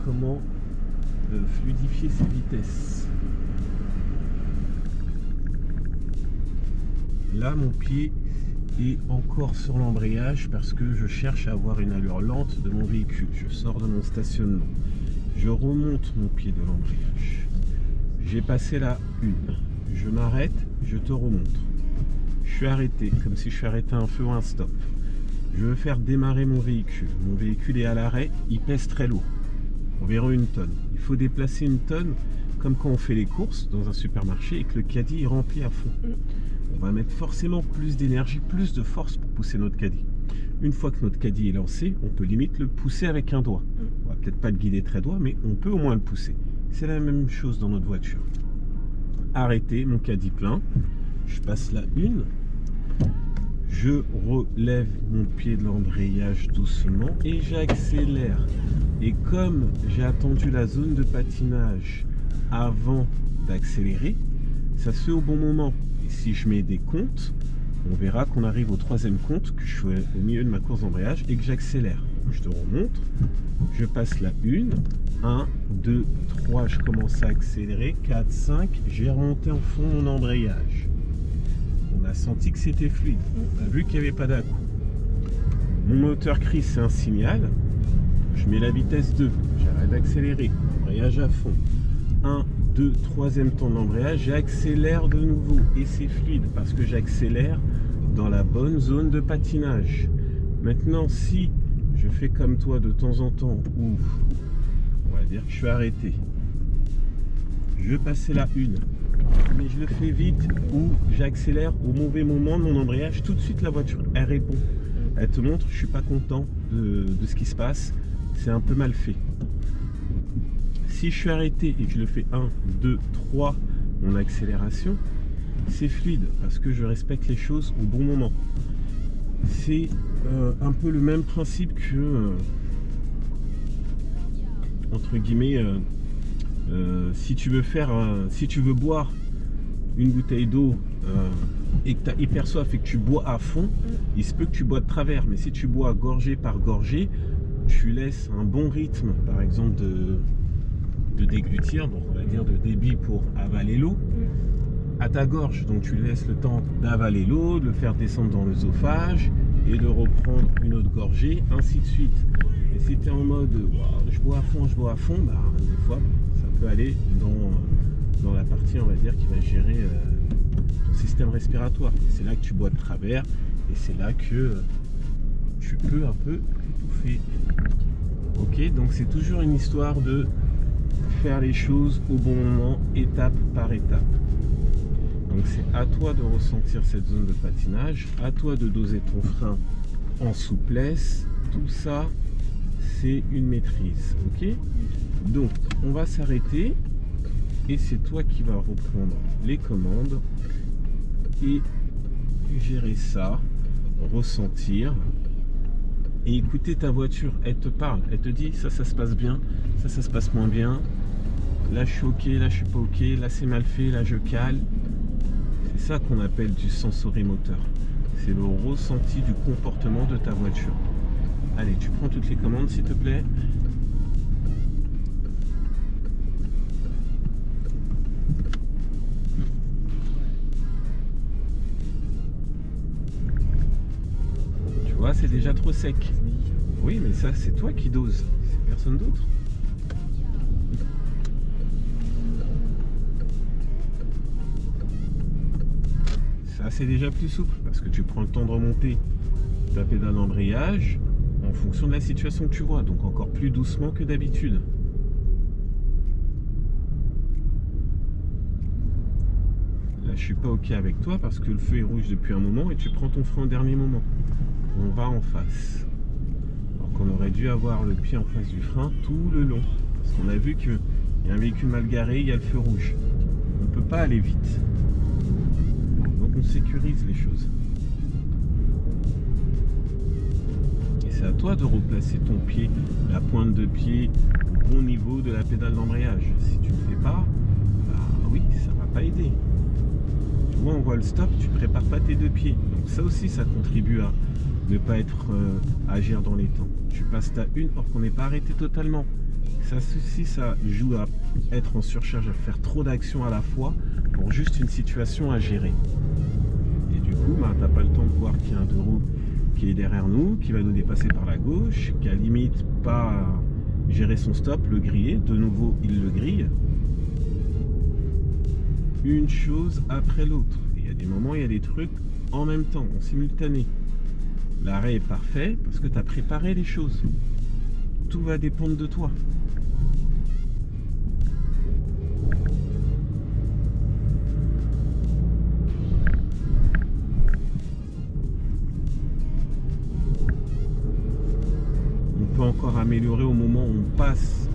comment fluidifier ses vitesses. Là, mon pied est encore sur l'embrayage parce que je cherche à avoir une allure lente de mon véhicule. Je sors de mon stationnement. Je remonte mon pied de l'embrayage. J'ai passé la 1. Je m'arrête, je te remontre. Je suis arrêté, comme si je suis arrêté à un feu ou un stop. Je veux faire démarrer mon véhicule. Mon véhicule est à l'arrêt, il pèse très lourd. Environ 1 tonne. Il faut déplacer 1 tonne comme quand on fait les courses dans un supermarché et que le caddie est rempli à fond. On va mettre forcément plus d'énergie, plus de force pour pousser notre caddie. Une fois que notre caddie est lancé, on peut limite le pousser avec un doigt. On va peut-être pas le guider très droit, mais on peut au moins le pousser. C'est la même chose dans notre voiture. Arrêter, mon caddie plein. Je passe la 1. Je relève mon pied de l'embrayage doucement et j'accélère. Et comme j'ai attendu la zone de patinage avant d'accélérer, ça se fait au bon moment. Et si je mets des comptes, on verra qu'on arrive au 3e compte, que je suis au milieu de ma course d'embrayage et que j'accélère. Je te remontre, je passe la 1, 1, 2, 3, je commence à accélérer, 4, 5, j'ai remonté en fond mon embrayage. On a senti que c'était fluide, on a vu qu'il n'y avait pas d'à-coup. Mon moteur crie, c'est un signal, je mets la vitesse 2, j'arrête d'accélérer, embrayage à fond. 1, 2, 3e temps d'embrayage, j'accélère de nouveau et c'est fluide parce que j'accélère dans la bonne zone de patinage. Maintenant, si je fais comme toi de temps en temps où on va dire que je suis arrêté, je vais passer la 1, mais je le fais vite ou j'accélère au mauvais moment de mon embrayage, tout de suite la voiture elle répond, elle te montre je suis pas content de ce qui se passe, c'est un peu mal fait. Si je suis arrêté et que je le fais 1, 2, 3, mon accélération, c'est fluide parce que je respecte les choses au bon moment. C'est un peu le même principe que, entre guillemets, si tu veux boire une bouteille d'eau et que tu as hyper soif et que tu bois à fond, il se peut que tu bois de travers. Mais si tu bois gorgée par gorgée, tu laisses un bon rythme, par exemple, de déglutir, donc on va dire de débit pour avaler l'eau à ta gorge, donc tu laisses le temps d'avaler l'eau, de le faire descendre dans l'œsophage et de reprendre une autre gorgée, ainsi de suite. Et si tu es en mode wow, je bois à fond, bah, des fois ça peut aller dans la partie on va dire qui va gérer ton système respiratoire. C'est là que tu bois de travers et c'est là que tu peux un peu étouffer. Ok, donc c'est toujours une histoire de faire les choses au bon moment, étape par étape. Donc c'est à toi de ressentir cette zone de patinage, à toi de doser ton frein en souplesse, tout ça c'est une maîtrise, ok? Donc on va s'arrêter et c'est toi qui vas reprendre les commandes et gérer ça, ressentir et écouter ta voiture, elle te parle, elle te dit ça se passe bien, ça se passe moins bien, là je suis ok, là je suis pas ok, là c'est mal fait, là je cale. C'est ça qu'on appelle du sensorimoteur, c'est le ressenti du comportement de ta voiture. Allez, tu prends toutes les commandes s'il te plaît. Tu vois, c'est déjà trop sec. Oui, mais ça, c'est toi qui doses, c'est personne d'autre. Ça, c'est déjà plus souple parce que tu prends le temps de remonter ta pédale d'embrayage en fonction de la situation que tu vois, donc encore plus doucement que d'habitude. Là, je suis pas ok avec toi parce que le feu est rouge depuis un moment et tu prends ton frein au dernier moment. On va en face. Alors qu'on aurait dû avoir le pied en face du frein tout le long. Parce qu'on a vu qu'il y a un véhicule mal garé, il y a le feu rouge. On ne peut pas aller vite. Donc on sécurise les choses. Et c'est à toi de replacer ton pied, la pointe de pied au bon niveau de la pédale d'embrayage. Si tu ne le fais pas, bah oui, ça ne va pas aider. Tu vois, on voit le stop, tu ne prépares pas tes deux pieds. Donc ça aussi, ça contribue à ne pas être agir dans les temps. Tu passes ta une, or qu'on n'est pas arrêté totalement. Ça aussi, ça joue à être en surcharge, à faire trop d'actions à la fois pour juste une situation à gérer. Et du coup, bah, t'as pas le temps de voir qu'il y a un deux roues qui est derrière nous, qui va nous dépasser par la gauche, qui a limite pas gérer son stop, le griller. De nouveau, il le grille. Une chose après l'autre. Il y a des moments, il y a des trucs en même temps, en simultané. L'arrêt est parfait parce que tu as préparé les choses. Tout va dépendre de toi. On peut encore améliorer au moment où on passe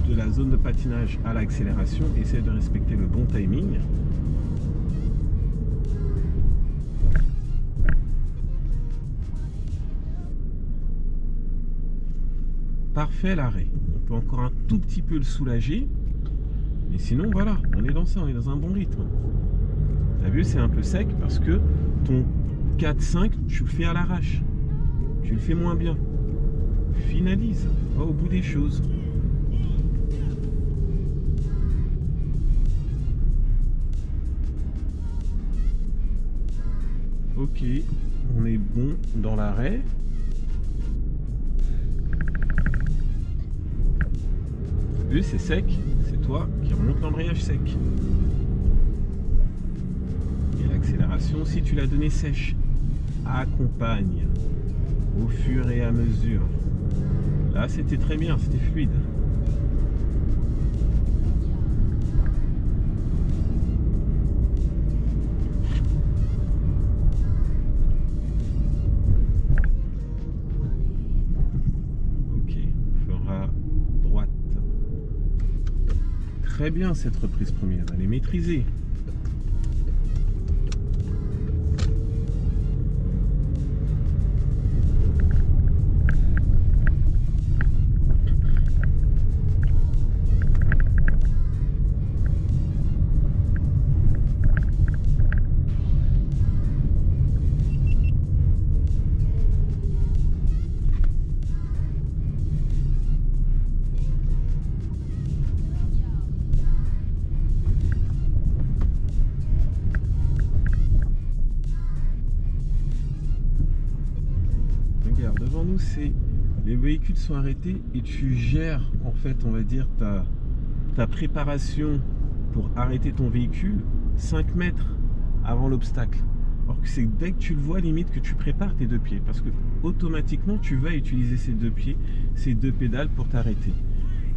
de la zone de patinage à l'accélération. Essaye de respecter le bon timing. Parfait l'arrêt. On peut encore un tout petit peu le soulager. Mais sinon, voilà, on est dans ça, on est dans un bon rythme. T'as vu, c'est un peu sec parce que ton 4-5, tu le fais à l'arrache. Tu le fais moins bien. Finalise, va au bout des choses. Ok, on est bon dans l'arrêt. Vu, c'est sec, c'est toi qui remonte l'embrayage sec. Et l'accélération, si tu l'as donné sèche, accompagne au fur et à mesure. Là, c'était très bien, c'était fluide. Ok, on fera droite. Très bien cette reprise première, elle est maîtrisée. Devant nous, c'est les véhicules sont arrêtés et tu gères en fait, on va dire, ta préparation pour arrêter ton véhicule 5 mètres avant l'obstacle. Alors que c'est dès que tu le vois, limite que tu prépares tes deux pieds parce que automatiquement tu vas utiliser ces deux pieds, ces deux pédales pour t'arrêter.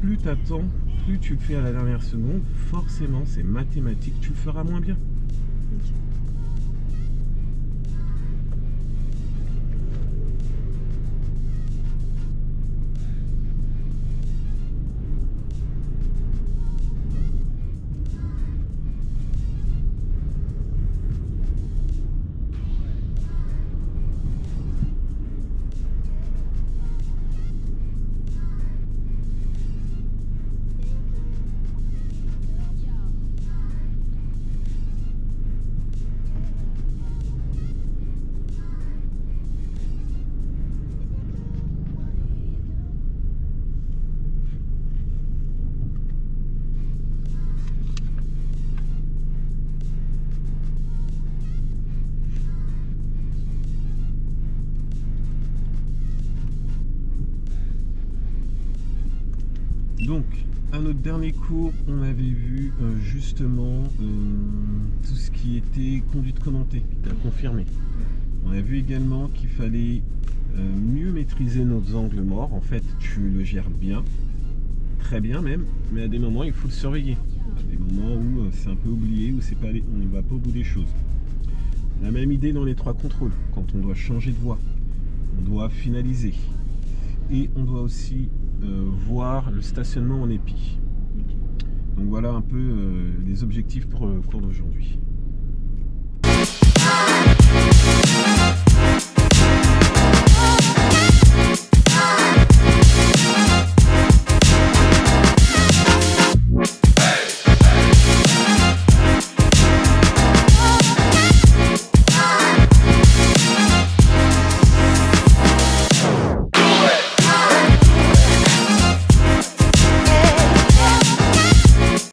Plus tu attends, plus tu le fais à la dernière seconde, forcément c'est mathématique, tu le feras moins bien. Okay. Donc, à notre dernier cours, on avait vu justement tout ce qui était conduite commentée, qui t'a confirmé. On a vu également qu'il fallait mieux maîtriser nos angles morts. En fait, tu le gères bien, très bien même, mais à des moments, il faut le surveiller. À des moments où c'est un peu oublié, où c'est pas allé, on ne va pas au bout des choses. La même idée dans les trois contrôles, quand on doit changer de voie, on doit finaliser. Et on doit aussi voir le stationnement en épi. Donc voilà un peu les objectifs pour le cours d'aujourd'hui.